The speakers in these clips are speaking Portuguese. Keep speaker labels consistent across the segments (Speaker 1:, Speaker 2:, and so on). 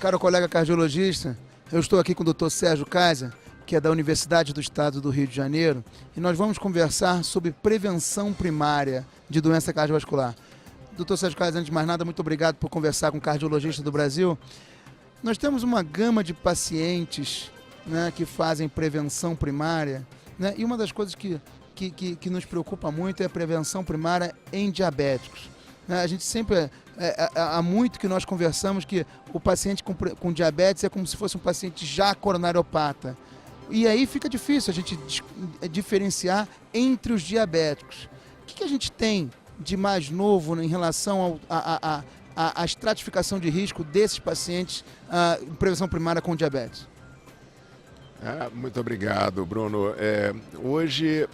Speaker 1: Caro colega cardiologista, eu estou aqui com o Dr. Sérgio Kaiser, que é da Universidade do Estado do Rio de Janeiro, e nós vamos conversar sobre prevenção primária de doença cardiovascular. Dr. Sérgio Kaiser, antes de mais nada, muito obrigado por conversar com o cardiologista do Brasil. Nós temos uma gama de pacientes, né, que fazem prevenção primária, né, e uma das coisas que nos preocupa muito é a prevenção primária em diabéticos. A gente sempre, há muito que nós conversamos que o paciente com diabetes é como se fosse um paciente já coronariopata. E aí fica difícil a gente diferenciar entre os diabéticos. O que a gente tem de mais novo em relação à estratificação de risco desses pacientes em prevenção primária com diabetes?
Speaker 2: Muito obrigado, Bruno. Hoje,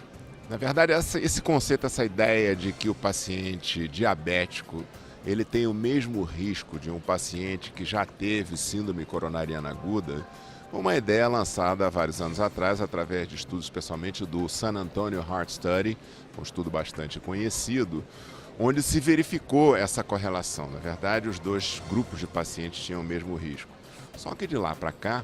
Speaker 2: na verdade, esse conceito, essa ideia de que o paciente diabético ele tem o mesmo risco de um paciente que já teve síndrome coronariana aguda, uma ideia lançada há vários anos atrás, através de estudos, especialmente do San Antonio Heart Study, um estudo bastante conhecido, onde se verificou essa correlação. Na verdade, os dois grupos de pacientes tinham o mesmo risco. Só que de lá para cá,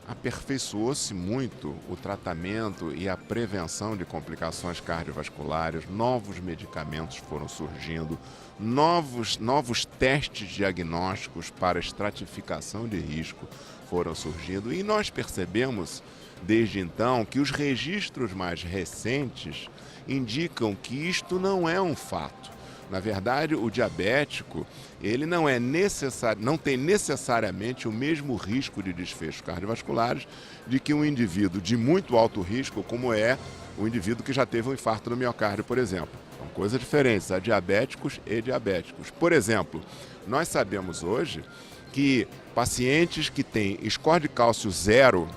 Speaker 2: aperfeiçoou-se muito o tratamento e a prevenção de complicações cardiovasculares, novos medicamentos foram surgindo, novos testes diagnósticos para estratificação de risco foram surgindo e nós percebemos desde então que os registros mais recentes indicam que isto não é um fato. Na verdade, o diabético, ele não tem necessariamente o mesmo risco de desfechos cardiovasculares de que um indivíduo de muito alto risco, como é o indivíduo que já teve um infarto no miocárdio, por exemplo. São coisas diferentes, há diabéticos e diabéticos. Por exemplo, nós sabemos hoje que pacientes que têm score de cálcio zero,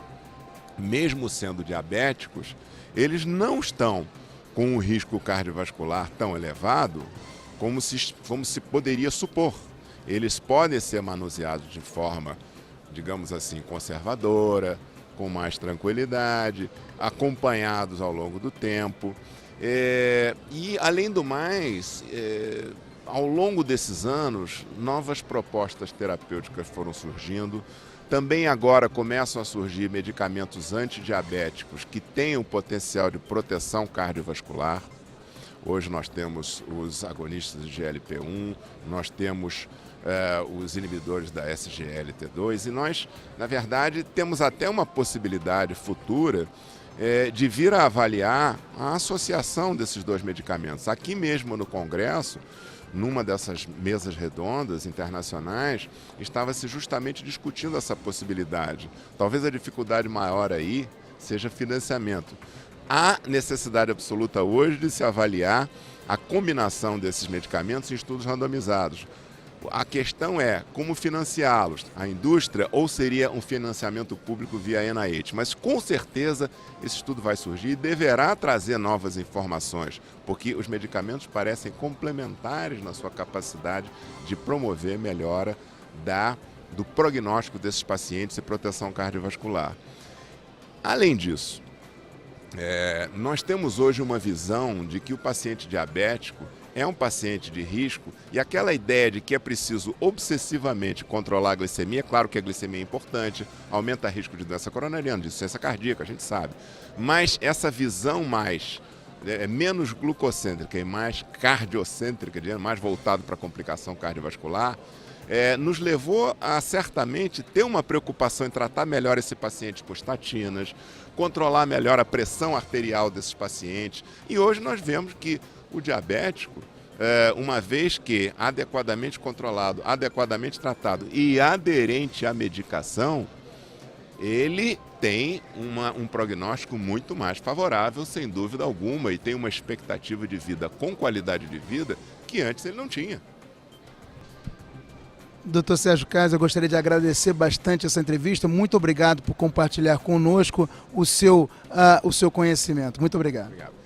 Speaker 2: mesmo sendo diabéticos, eles não estão com um risco cardiovascular tão elevado como se poderia supor. Eles podem ser manuseados de forma, digamos assim, conservadora, com mais tranquilidade, acompanhados ao longo do tempo. E, além do mais, ao longo desses anos, novas propostas terapêuticas foram surgindo. Também agora começam a surgir medicamentos antidiabéticos que têm o potencial de proteção cardiovascular. Hoje nós temos os agonistas de GLP-1, nós temos os inibidores da SGLT2 e nós, na verdade, temos até uma possibilidade futura de vir a avaliar a associação desses dois medicamentos. Aqui mesmo no Congresso, numa dessas mesas redondas internacionais, estava-se justamente discutindo essa possibilidade. Talvez a dificuldade maior aí seja financiamento. Há necessidade absoluta hoje de se avaliar a combinação desses medicamentos em estudos randomizados. A questão é como financiá-los, a indústria ou seria um financiamento público via NIH. Mas com certeza esse estudo vai surgir e deverá trazer novas informações, porque os medicamentos parecem complementares na sua capacidade de promover melhora do prognóstico desses pacientes e proteção cardiovascular. Além disso, nós temos hoje uma visão de que o paciente diabético é um paciente de risco e aquela ideia de que é preciso obsessivamente controlar a glicemia, claro que a glicemia é importante, aumenta o risco de doença coronariana, de insuficiência cardíaca, a gente sabe, mas essa visão menos glucocêntrica e mais cardiocêntrica, mais voltado para a complicação cardiovascular, nos levou a certamente ter uma preocupação em tratar melhor esse paciente com estatinas, controlar melhor a pressão arterial desses pacientes. E hoje nós vemos que o diabético, uma vez que adequadamente controlado, adequadamente tratado e aderente à medicação, ele tem um prognóstico muito mais favorável, sem dúvida alguma, e tem uma expectativa de vida com qualidade de vida que antes ele não tinha.
Speaker 1: Dr. Sérgio Kaiser, eu gostaria de agradecer bastante essa entrevista. Muito obrigado por compartilhar conosco o seu conhecimento. Muito obrigado.
Speaker 2: Obrigado.